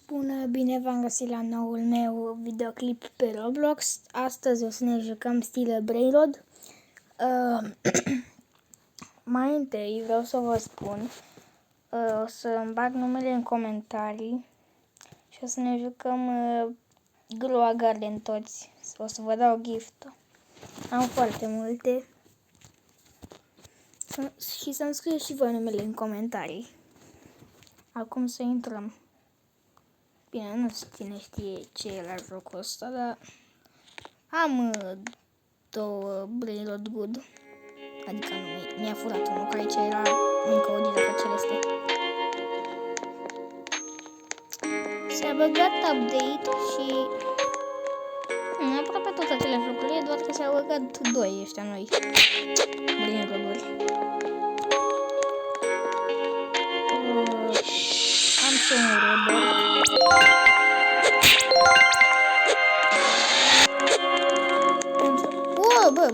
Bună, bine v-am găsit la noul meu videoclip pe Roblox. Astăzi o să ne jucăm stilă Brainrod. Mai întâi vreau să vă spun, o să îmi bag numele în comentarii și o să ne jucăm Grow a Garden toți. O să vă dau gift. Am foarte multe. Și să-mi scrieți și voi numele în comentarii. Acum să intrăm. Bine, nu cine știe ce e la jocul ăsta, dar am două Brainrod Good. Adică nu, mi-a furat unul, că aici era încă o dintre celeste. S-a băgat update și aproape tot acele jocuri, doar că s-au băgat doi ăștia noi Brainrod-uri. Am și un robot. Bă.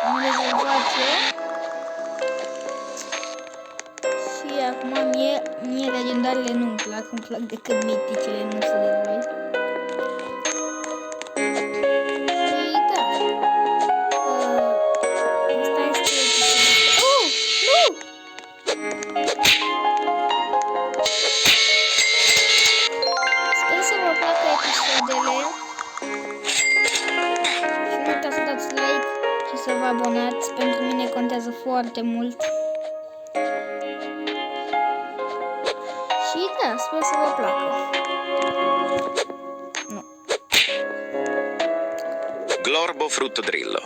Am rezolvat eu. Și acum mie legendarele nu-mi plac, îmi plac decât miticele, nu știu de voi. Și da. Asta este... Oh! Nu! Sper să vă placă episoadele. Și nu uitați să dați like și să vă abonați. Pentru mine contează foarte mult. Și da, sper să vă placă. Nu. Glorbo Fruttodrillo.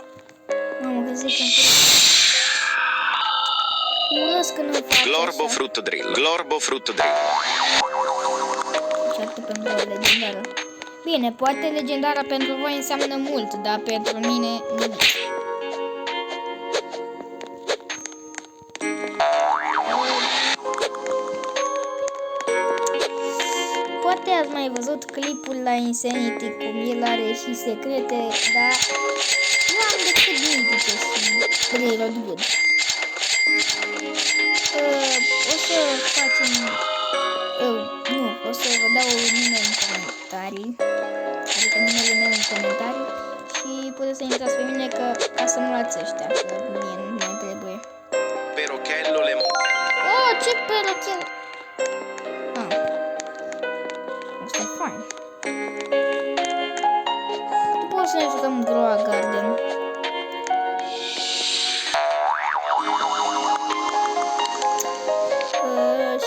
Mamă, că zic urăsc că nu fac Glorbo așa. Fruttodrillo. Glorbo Fruttodrillo. Ceartă pentru o legendară. Bine, poate legendara pentru voi înseamnă mult, dar pentru mine nimic. Poate ați mai văzut clipul la Insanity cum el are și secrete, dar nu am decât mitice și Brainrod Good. O să facem... nu, o să vă dau numele în comentarii, adică numele meu în comentarii și puteți să intrați pe mine ca să nu luați ăștia, că mie nu mai trebuie. Perochello le... Oh, ce perochel! Asta e fain. După o să ne jucăm Grow a Garden.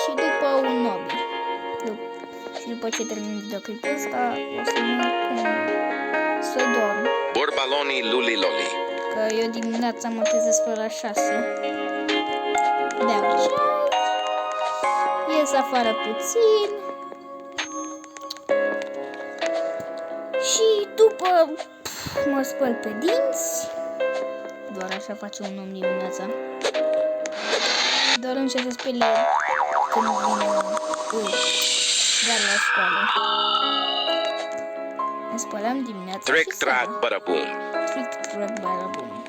Și după un mobil. Și după ce termin videoclipul ăsta, o să mă să dorm. Borbaloni Luli Loli. Că eu dimineața mă trezesc pe la 6. Beau ceai. Ies afară puțin. Și după mă spăl pe dinți. Doar așa face un om dimineața. Doar încerc să spele când vine dar la școală. Ne spălăm dimineața Trick și seara. track baraboom. Trick track baraboom.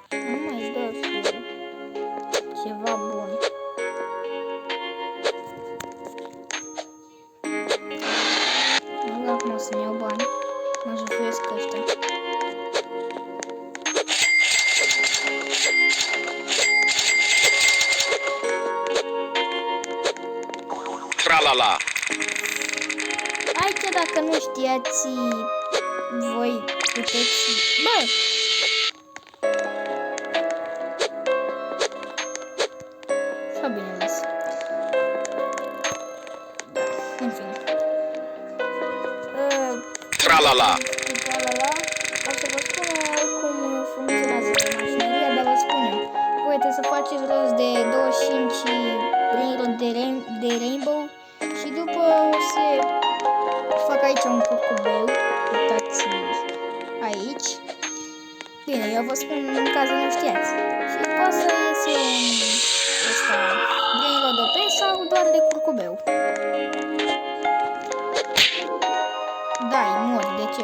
Nu mai dau și ceva bun. Nu vreau acum să-mi iau bani. Mă jufuiesc ăștia. Tralala. Aici, dacă nu știați, voi puteți... Bă! S-a bine mers. În fine. Tralala. O să vă spun cum funcționează mașinăria, dar vă spun eu. Voi trebuie să faceți rost de 25 Brainrod de Rainbow și după o să fac aici un curcubeu. Uitați aici. Bine, eu vă spun în caz nu știați. Și poate să iese ăsta Brainrod OP sau doar de curcubeu. Da, e mod, de ce?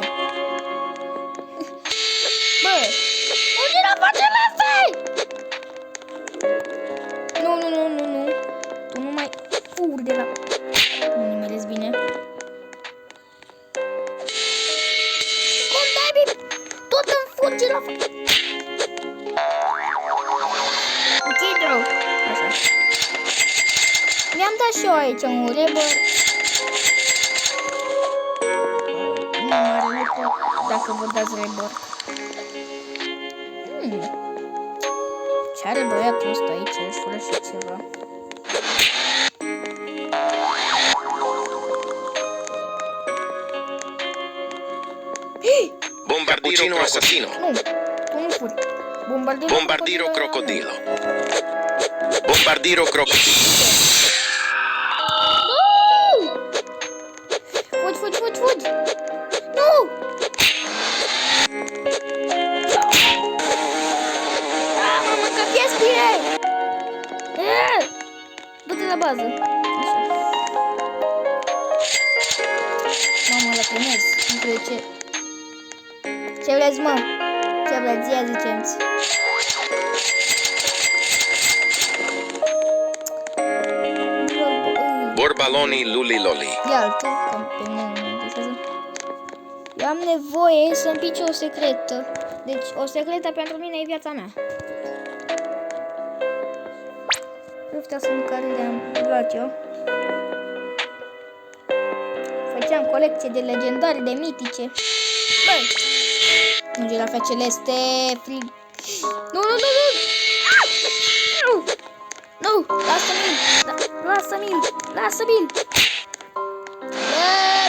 fur girafa! Ok, drău. Așa. Mi-am dat și eu aici un rebel. Nu mare lucru dacă vă dați rebel. Ce are băiatul ăsta aici? Își fură și ceva. Bombardiro assassino. Nu, tu nu furi. Bombardiro crocodilo. Bombardiro crocodilo. Fugi! Nu! M-am mâncat chestie! Du-te la bază. Așa. Mamă, la primez. Nu cred ce... Ce vreți, mă? Ce vreți? Ia ziceți. Borbaloni luliloli. Ia-l tu, că pe mine nu mă interesează. Eu am nevoie să împice o secretă. Deci, o secretă pentru mine e viața mea. Ăștia sunt care le-am luat eu. Făceam colecție de legendare, de mitice. Băi! Nu, girafa celeste, frig. Nu! Nu! Lasă-mi!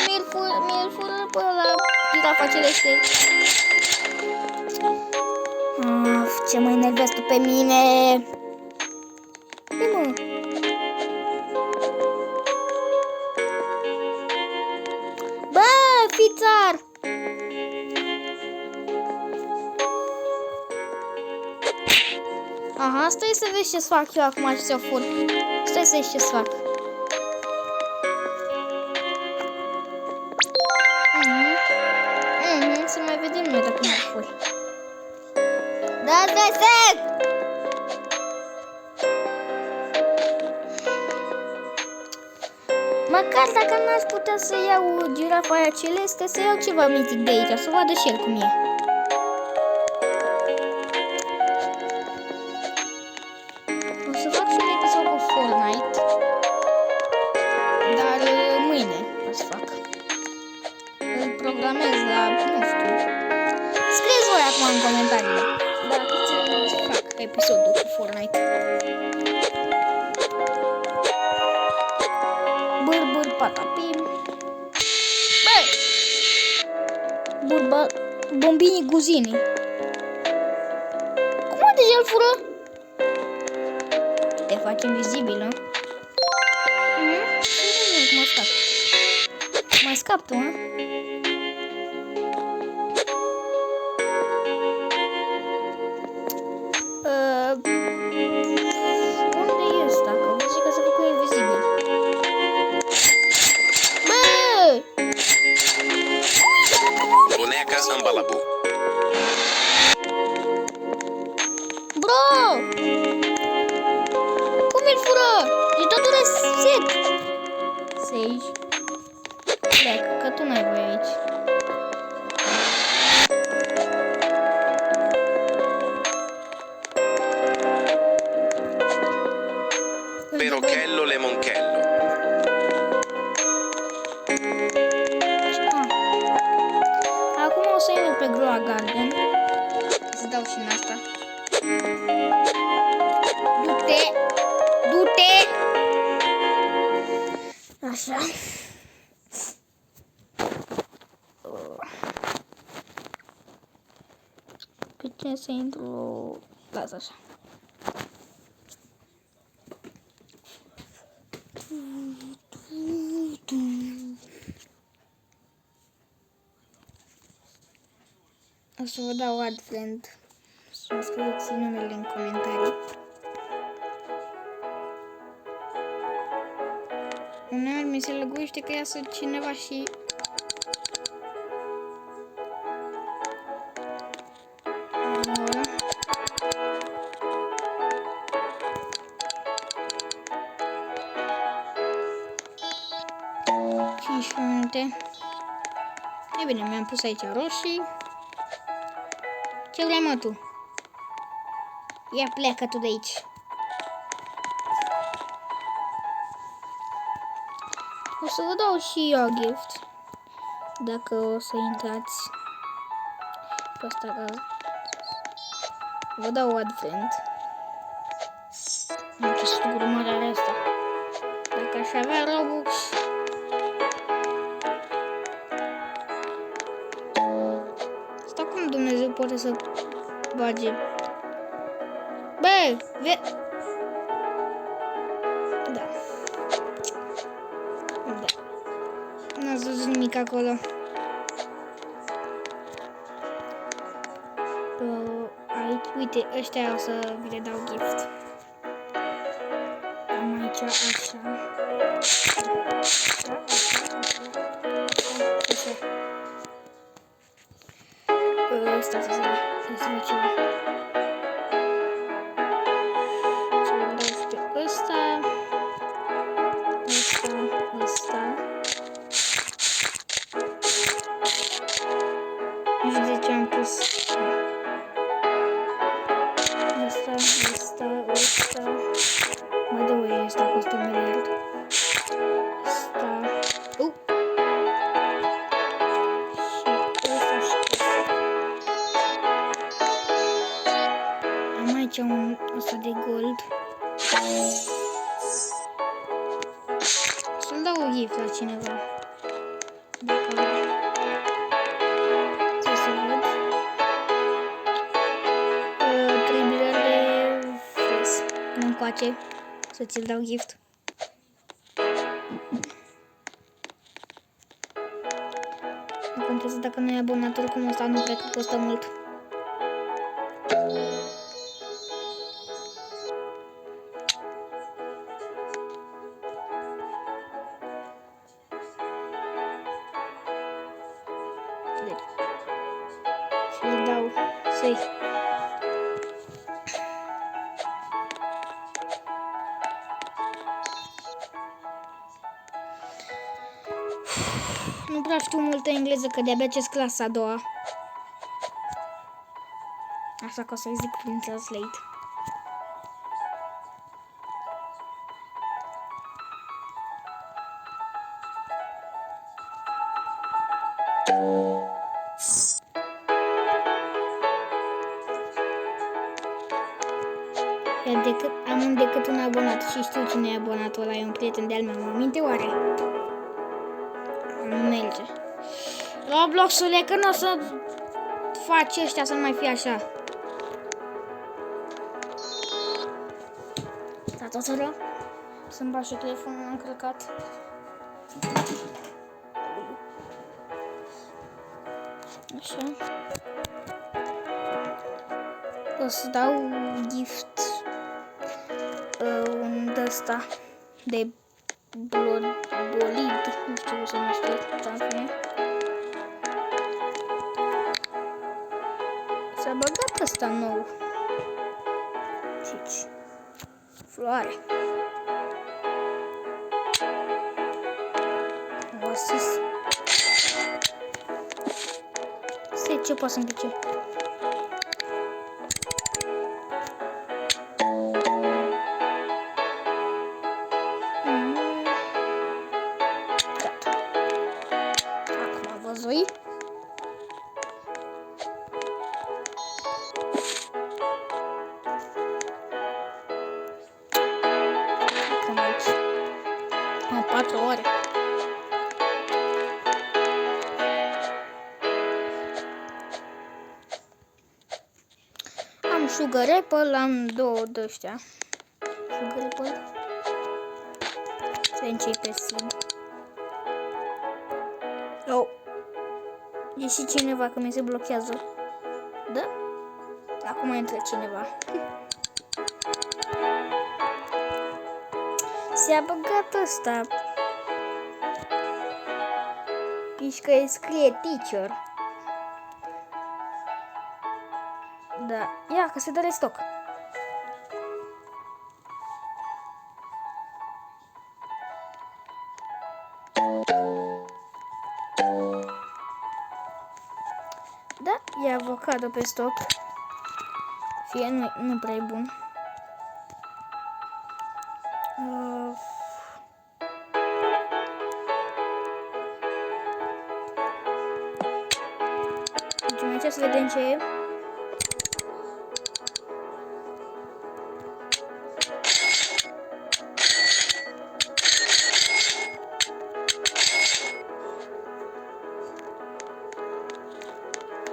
Mi-l fură pe ăla, girafa celeste. Ce mă enervezi tu pe mine? Bine, mă. Bă, fițar! Aha, stai să vezi ce-ți fac eu acum ce ți-o fur. Stai să vezi ce-ți fac. Să mai vedem noi dacă mă furi. Da, sec! Măcar dacă n-aș putea să iau girafa aia celeste, să iau ceva mitic de aici, să vadă și el cum e. O să fac și un episod cu Fortnite, dar mâine o să fac. Îl programez la, nu știu. Scrieți voi acum în comentarii dacă ți să fac episodul cu Fortnite. Bâr, patapim. Bă! Bombini guzini. Cum de el fură? Te faci invizibil, nu? Cum mă scap? Mai scap tu, mă? Unde ești, dacă? Zici că s-a făcut invizibil. Bă! Boneca Ambalabu. Bro! Cum îl fură? E totul reset. Sage. Pleacă, că tu n-ai voie aici. Perochello lemonchello. Acum o să intru pe Groa Garden. Să dau și în asta. Du-te! Așa. Pe ce să intru? Lasă așa. O să vă dau add friend. Să-mi scrieți numele în comentarii. Uneori mi se lăguiește că iasă cineva și... E bine, mi-am pus aici roșii. Ce vrei, mă, tu? Ia pleacă tu de aici. O să vă dau și eu gift. Dacă o să intrați pe ăsta gaz. Vă dau advent. Nu ce stupid mare are asta. Dacă aș avea Robux. Asta cum Dumnezeu poate să bage? Bă, da. Da. N-ați văzut nimic acolo. Aici, uite, ăștia o să vi le dau gift. Am aici așa. Ăsta să se ceva. Să le dau și pe ăsta. Ăsta. Nu știu de ce am pus. Ăsta. Mă dă oie ăsta costă miliard. Ăsta. Și ăsta și ăsta. Am aici un ăsta de gold. Să-l dau gift la cineva. Dacă vrea. Trebuie să văd. 3 miliarde fes. Nu încoace să ți-l dau gift. Nu contează dacă nu e abonat, oricum ăsta nu cred că costă mult. Și îi dau să-i. Nu prea știu multă engleză, că de-abia ce-s clasa a doua. Așa că o să-i zic prin translate. Am decât un abonat și știu cine e abonatul ăla, e un prieten de-al meu. Mă minte oare? Nu merge. Roblox-ule, că nu o să faci ăștia să nu mai fie așa. Tata, țără. Să-mi bag și telefonul încărcat. Așa. O să dau gift un ăsta de bolid, nu știu cum se numește, dar bine. S-a băgat ăsta nou. Cici. Floare. Oasis. Stai, ce poate să-mi pice? Văzui? Cam aici. Am 4 ore. Am Sugar Apple, am 2 de ăștia. Sugar Apple. Să încep pe sim. Oh. E și cineva, că mi se blochează. Da? Acum intră cineva. S-a băgat ăsta. Pișcă îi scrie teacher. Da. Ia, că se dă restoc. Da, e avocado pe stoc. Fie nu prea e bun. Mergem aici să vedem ce e.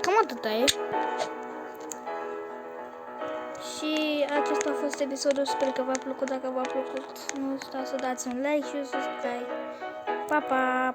Cam atâta e. Și acesta a fost episodul, sper că v-a plăcut. Dacă v-a plăcut, nu uitați să dați un like și un subscribe. Pa, pa!